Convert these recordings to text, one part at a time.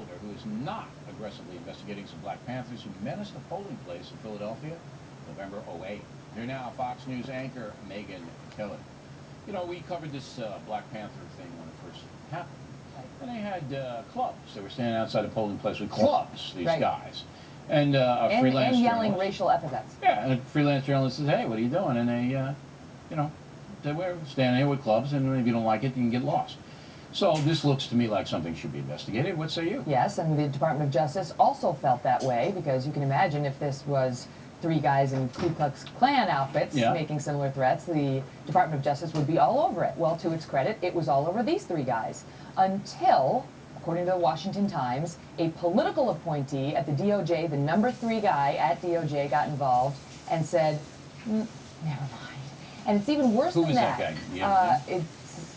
reporter who is not aggressively investigating some Black Panthers who menaced a polling place in Philadelphia, November '08. Here now, Fox News anchor Megan Kelly. You know, we covered this Black Panther thing when it first happened. And they had clubs. They were standing outside a polling place with clubs, these guys. And a freelance and yelling journalist. racial epithets. Yeah, and a freelance journalist says, hey, what are you doing? And they, you know, they were standing there with clubs, and if you don't like it, you can get lost. So this looks to me like something should be investigated. What say you? Yes, and the Department of Justice also felt that way, because you can imagine if this was 3 guys in Ku Klux Klan outfits making similar threats, the Department of Justice would be all over it. Well, to its credit, it was all over these 3 guys. Until, according to the Washington Times, a political appointee at the DOJ, the number 3 guy at DOJ, got involved and said, never mind. And it's even worse than that. Who was that guy?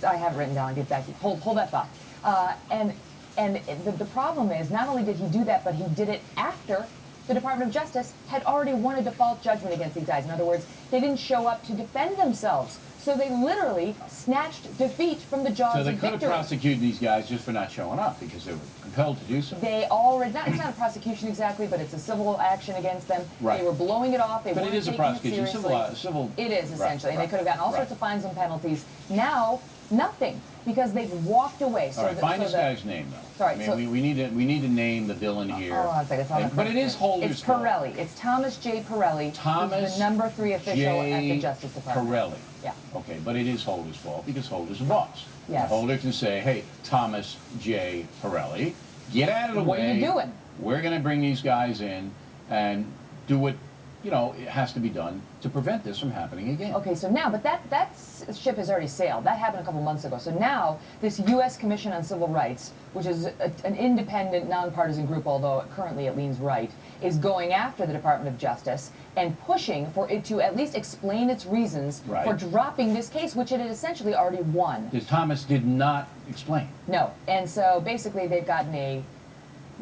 I have it written down. I'll get back to you. Hold that thought. And the problem is, not only did he do that, but he did it after the Department of Justice had already won a default judgment against these guys. In other words, they didn't show up to defend themselves. So they literally snatched defeat from the jaws of victory. So they could have prosecuted these guys just for not showing up because they were compelled to do so. They already, it's not a prosecution exactly, but it's a civil action against them. Right. They were blowing it off. They weren't taking it seriously. But it is a prosecution, civil. It is, essentially. And they could have gotten all sorts of fines and penalties. Now, nothing, because they've walked away. So all right, find this guy's name, though. Sorry, I mean, we need to name the villain here. Hold on a second. But it is Holder's It's PIRELLI. It's Thomas J. PIRELLI. Thomas who's the number 3 official at the Justice Department. PIRELLI. Yeah. Okay, but it is Holder's fault because Holder's a boss. Yes. And Holder can say, hey, Thomas J. PIRELLI, get out of the way. What are you doing? We're going to bring these guys in and do what, you know, it has to be done to prevent this from happening again. Okay, so now, but that ship has already sailed. That happened a couple months ago. So now, this U.S. Commission on Civil Rights, which is an independent, nonpartisan group, although currently it leans right, is going after the Department of Justice and pushing for it to at least explain its reasons for dropping this case, which it had essentially already won. Because Thomas did not explain. No, and so basically they've gotten a,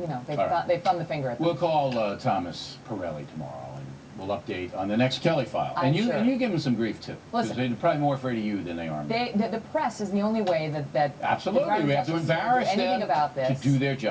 you know, they've thumbed the finger at them. We'll call Thomas PIRELLI tomorrow. We'll update on the next Kelly file. And you give them some grief, too. Because they're probably more afraid of you than they are me. The press is the only way that Absolutely. We have to embarrass them about this. to do their job.